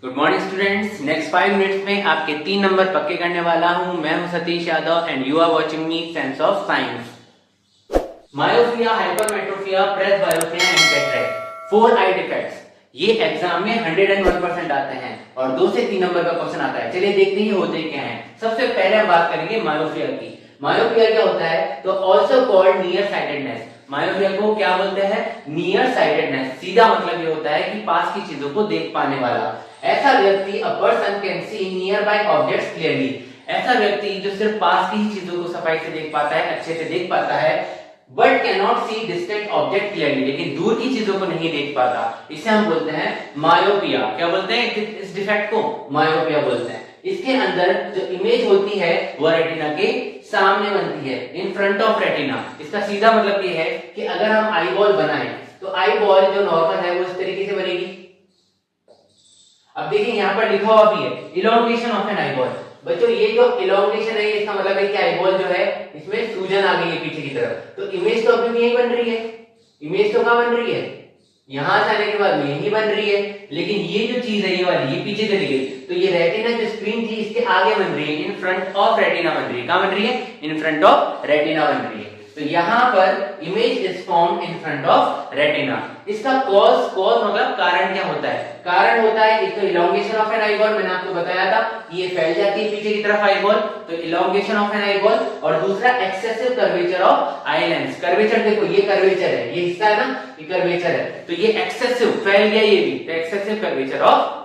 Good morning students. Next 5 minutes में आपके 3 number पक्के करने वाला हूं। मैं हूं Satish Yadav and you are watching me sense of science. Myopia, hypermetropia, presbyopia and cataract, 4 eye defects. ये एग्जाम में 101% आते हैं और 2 से 3 नंबर का क्वेश्चन आता है। चलिए देखते हैं होते क्या हैं। सबसे पहले हम बात करेंगे मायोपिया की। मायोपिया क्या होता है? तो also called near sightedness. Myopia को क्या बोलते हैं? Near sightedness. सीधा मतलब ये होता है कि पास की चीजों को देख पाने वाला। ऐसा व्यक्ति, a person can see near by objects clearly. ऐसा व्यक्ति जो सिर्फ पास की ही चीजों को सफाई से देख पाता है, अच्छे से देख पाता है, but can not see distant object clearly. लेकिन दूर की चीजों को नहीं देख पाता। इसे हम बोलते हैं मायोपिया। क्या बोलते हैं इस डिफेक्ट को? मायोपिया बोलते हैं। इसके अंदर जो इमेज होती है वो रेटिना के सामने बनती है, इन फ्रंट ऑफ रेटिना। इसका सीधा मतलब ये है कि अगर हम आई बॉल बनाएं तो आई बॉल जो नॉर्मल है वो इस तरीके से बनेगी। अब देखिए यहां पर लिखा हुआ भी है elongation of an eyeball. बच्चों ये जो इलोंगेशन है इसका मतलब है कि आई बॉल जो है इसमें सूजन आ गई है पीछे की तरफ। तो इमेज तो अभी भी यही बन रही है। इमेज तो कहां बन रही है? यहां से आने के बाद में यही बन रही है। लेकिन ये जो चीज है ये वाली, ये पीछे चली गई। तो ये रेटिना जो स्क्रीन थी इसके आगे बन रही है, इन फ्रंट ऑफ रेटिना बन रही है। कहां बन रही है? इन फ्रंट ऑफ रेटिना बन रही है। तो यहां पर image is formed in front of retina. इसका कॉज मतलब कारण क्या होता है? कारण होता है एक तो elongation of an eyeball, मैंने आपको बताया था ये फैल जाती है पीछे की तरफ आई बॉल, तो elongation of an eyeball. और दूसरा excessive curvature of eye lens. Curvature देखो ये कर्वेचर है, ये हिस्सा है ना, ये कर्वेचर है। तो ये एक्सेसिव फैल गया ये भी, तो excessive curvature of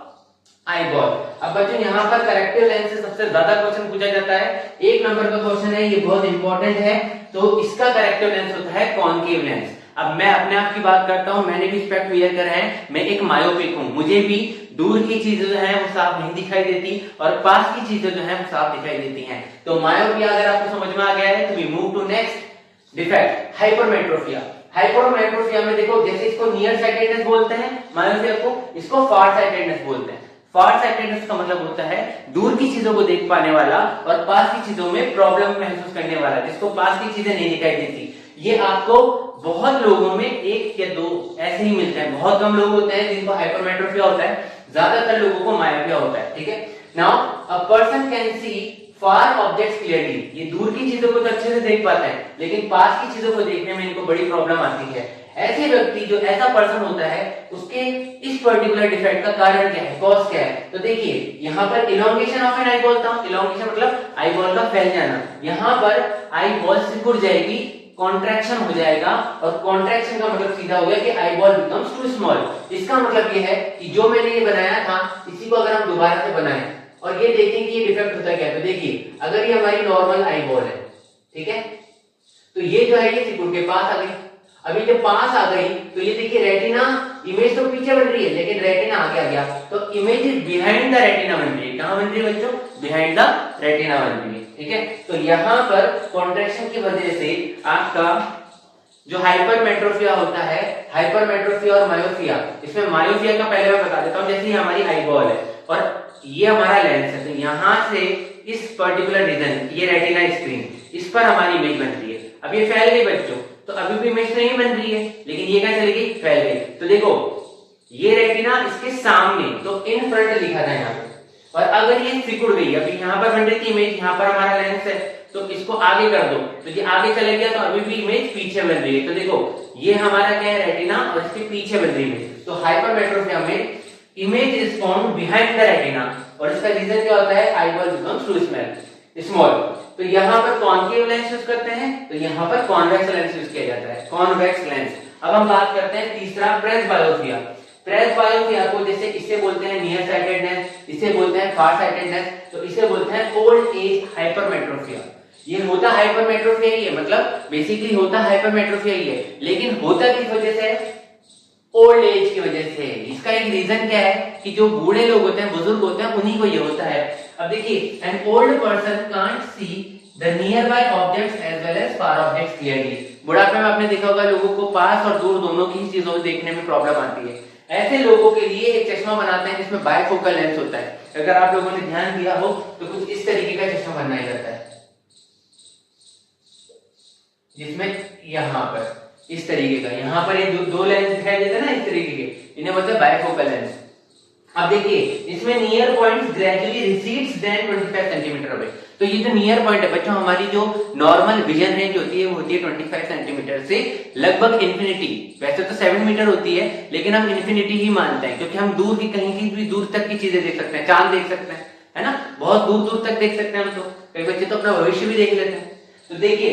eye ball. अब बच्चों यहाँ पर करेक्टिव लेंस से सबसे ज्यादा क्वेश्चन पूछा जाता है। 1 नंबर का क्वेश्चन है, ये बहुत इंपॉर्टेंट है। तो इसका करेक्टिव लेंस होता है कॉन्केव लेंस। अब मैं अपने आप की बात करता हूं, मैंने भी स्पेक्ट वियर करा है। मैं एक मायोपिक हूं, मुझे भी दूर की चीजें जो है वो साफ नहीं दिखाई देती और पास की चीजें जो है वो साफ दिखाई देती हैं। तो मायोपिया अगर आपको समझ में आ गया है तो we move to next defect, hypermetropia. Hypermetropia में देखो जैसे इसको नियर साइटेडनेस बोलते हैं मायोपिया को, इसको फार साइटेडनेस बोलते हैं। फार साइटेडनेस का मतलब होता है दूर की चीजों को देख पाने वाला और पास की चीजों में प्रॉब्लम महसूस करने वाला, जिसको पास की चीजें नहीं दिखाई देती। ये आपको बहुत लोगों में 1 या 2 ऐसे ही मिलते हैं। बहुत कम लोग होते हैं जिनको हाइपरमेट्रोपिया होता है, ज्यादातर लोगों को मायोपिया होता है। ठीक है। Now a person can see far objects clearly. ये दूर की चीजों को तो अच्छे से देख पाता है, लेकिन पास की चीजों को देखने में इनको बड़ी प्रॉब्लम आती है। ऐसे व्यक्ति जो ऐसा पर्सन होता है उसके इस पर्टिकुलर डिफेक्ट का कारण क्या है, कॉज क्या है? तो देखिए यहाँ पर elongation of an eyeball था। इलोंगेशन मतलब आई बॉल का फैल जाना। यहाँ पर आई बॉल सिकुड़ जाएगी, कॉन्ट्रैक्शन हो जाएगा और कॉन्ट्रैक्शन का मतलब सीधा हो गया कि eyeball becomes too small. इसका मतलब ये है कि जो मैंने ये बनाया था इसी को अगर हम दोबारा से बनाएं और ये देखें कि ये डिफेक्ट होता क्या है। तो देखिए अगर ये हमारी नॉर्मल आई बॉल है, ठीक है, तो ये जो है ये सिकुड़ के पास आ गई। अभी जब पास आ गई तो ये देखिए रेटिना, इमेज तो पीछे बन रही है लेकिन रेटिना आगे आ गया। तो इमेज बिहाइंड द रेटिना बन रही है। कहां बन रही है बच्चों? बिहाइंड द रेटिना बन रही है। ठीक है। तो यहां पर कॉन्ट्रैक्शन की वजह से आपका जो हाइपरमेट्रोपिया होता है, हाइपरमेट्रोपिया और मायोपिया, इसमें मायोपिया का पहले मैं बता देता हूं। जैसे हमारी आई बॉल है और ये हमारा लेंस है, तो यहां से इस पर्टिकुलर रीजन, ये रेटिना स्क्रीन, इस पर हमारी इमेज बन रही है। अब ये फैल गई बच्चों, तो अभी भी इमेज नहीं बन रही है, लेकिन ये क्या चली गई? फैल गई। तो देखो ये रेटिना इसके सामने, तो इन फ्रंट लिखा था यहाँ पे। और अगर ये सिकुड़ गई, अभी यहाँ पर बन रही थी इमेज, यहाँ पर हमारा लेंस है, तो इसको आगे कर दो, तो ये आगे चले गया, तो अभी भी इमेज पीछे बन रही है। तो देखो ये हमारा क्या है? रेटिना, और इसके पीछे बन रही है। तो हाइपरमेट्रोपिया में image is formed behind the retina और इसका रीजन क्या होता है? Eyeball becomes too small. तो यहाँ पर कॉन्केव लेंस यूज करते हैं, तो यहाँ पर कॉन्वेक्स लेंस यूज किया जाता है, कॉन्वेक्स लेंस। अब हम बात करते हैं तीसरा, प्रेस बायोपिया। प्रेस बायोपिया को जैसे इसे बोलते हैं नियर साइटेडनेस, इसे बोलते हैं फार साइटेडनेस, तो इसे बोलते हैं ओल्ड एज हाइपरमेट्रोपिया। ये होता हाइपरमेट्रोपिया ही है, मतलब बेसिकली होता हाइपरमेट्रोपिया ही है, लेकिन होता किस वजह से? ओल्ड एज की वजह से। इसका एक रीजन क्या है कि जो बूढ़े लोग होते हैं, बुजुर्ग होते हैं, उन्हीं को ये होता है। अब देखिए an old person can't see the nearby objects as well as far objects clearly. बुढ़ापे में आपने देखा होगा लोगों को पास और दूर दोनों की चीजों को देखने में प्रॉब्लम आती है। ऐसे लोगों के लिए एक चश्मा बनाते हैं जिसमें बायफोकल लेंस होता है। अगर आप लोगों ने ध्यान दिया हो तो कुछ इस तरीके का चश्मा बनाया जाता है, जिसमें यहाँ पर इस तरीके का, यहाँ पर ये दो लेंस दिखाई देते हैं ना इस तरीके के, इन्हें बोलते हैं बायफोकल लेंस। अब देखिए इसमें near point gradually recedes then 25 centimetre away. तो ये जो नियर पॉइंट है बच्चों, हमारी जो नॉर्मल विजन रेंज होती है वो होती है 25 सेंटीमीटर से लगभग इन्फिनिटी। वैसे तो 7 मीटर होती है लेकिन हम इन्फिनिटी ही मानते हैं, क्योंकि हम दूर की कहीं की भी दूर तक की चीजें देख सकते हैं, चांद देख सकते हैं, है ना, बहुत दूर दूर तक देख सकते हैं हम। तो कई बच्चे तो अपना भविष्य भी देख लेते हैं। तो देखिए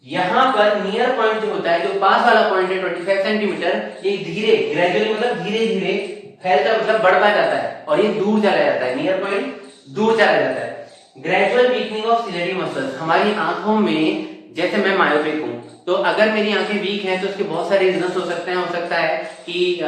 यहाँ पर नियर पॉइंट जो होता है, जो पास वाला पॉइंट है 25 सेंटीमीटर, ये धीरे ग्रेजुअली मतलब धीरे धीरे फैलता मतलब बढ़ता जाता है और ये दूर चला जाता है। नियर पॉइंट दूर चला जाता है। Gradual weakening of ciliary muscles, हमारी आंखों में, जैसे मैं मायोपिक हूं तो अगर मेरी आंखें वीक हैं तो उसके बहुत सारे रीजंस हो सकते हैं। हो सकता है कि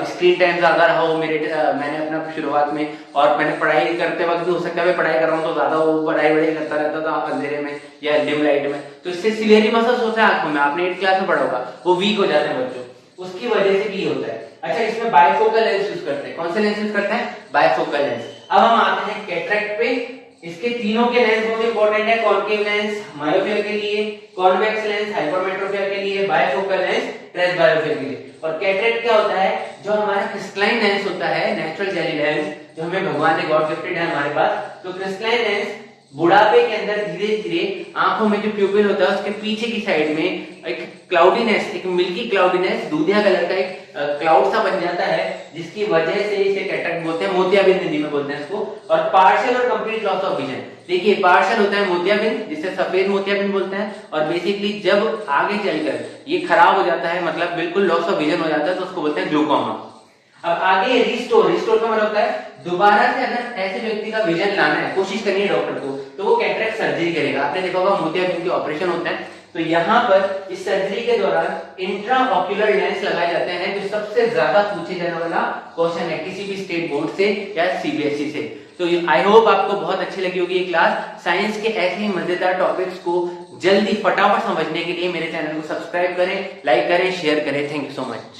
स्क्रीन टाइम ज्यादा रहा हो मेरे, मैंने अपना शुरुआत में, और मैंने पढ़ाई करते वक्त भी हो सकता है मैं पढ़ाई कर रहा हूँ तो ज्यादा वो पढ़ाई करता रहता था अंधेरे में या डिम लाइट में, तो इससे सिलेरी मसल्स होता है आंखों में, आपने 8th क्लास में पढ़ा होगा, वो वीक हो जाते हैं बच्चों, उसकी वजह से भी होता है। अच्छा, इसमें बाइफोकल लेंस यूज करते हैं। कौन से लेंस यूज करते हैं? Bifocal lens. अब हम आते हैं कैटरेक्ट पे। इसके तीनों के लेंस बहुत इंपॉर्टेंट है। कॉन्केव लेंस मायोपिया के लिए, कॉन्वेक्स लेंस हाइपरमेट्रोपिया के लिए, बाइफोकल लेंस प्रेसबायोपिया के लिए। और कैटरेक्ट क्या होता है? जो हमारा क्रिस्टलाइन लेंस होता है, नेचुरल जेली लेंस, जो हमें भगवान ने गॉड गिफ्टेड है हमारे पास। तो क्रिस्टलाइन लेंस बुढ़ापे के अंदर धीरे धीरे आंखों में जो प्यूपिल होता है उसके पीछे की साइड में एक क्लाउडीनेस, एक मिल्की क्लाउडीनेस, दूधिया कलर का एक क्लाउड सा बन जाता है, जिसकी वजह से इसे कैटरेक्ट बोलते हैं, मोतियाबिंद हिंदी में बोलते हैं इसको। और पार्शियल और कंप्लीट लॉस ऑफ विजन, देखिए पार्शियल होता है मोतियाबिंद, जिसे सफेद मोतियाबिंद बोलते हैं, और बेसिकली जब आगे चलकर ये खराब हो जाता है, मतलब बिल्कुल लॉस ऑफ विजन हो जाता है, तो उसको बोलते हैं ग्लूकोमा। अब आगे रिस्टोर, रिस्टोर का मतलब होता है दोबारा से अगर ऐसे व्यक्ति का विजन लाना है, कोशिश करनी है डॉक्टर को, तो वो कैटरेक्ट सर्जरी करेगा। आपने देखा होगा मोतियाबिंद के ऑपरेशन होते हैं, तो यहाँ पर इस सर्जरी के दौरान इंट्राऑक्यूलर लेंस लगाए जाते हैं, जो सबसे ज्यादा पूछे जाने वाला क्वेश्चन है किसी भी स्टेट बोर्ड से या सीबीएसई से। तो आई होप आपको बहुत अच्छी लगी होगी ये क्लास। साइंस के ऐसे ही मजेदार टॉपिक्स को जल्दी फटाफट समझने के लिए मेरे चैनल को सब्सक्राइब करें, लाइक करें, शेयर करें। Thank you so much.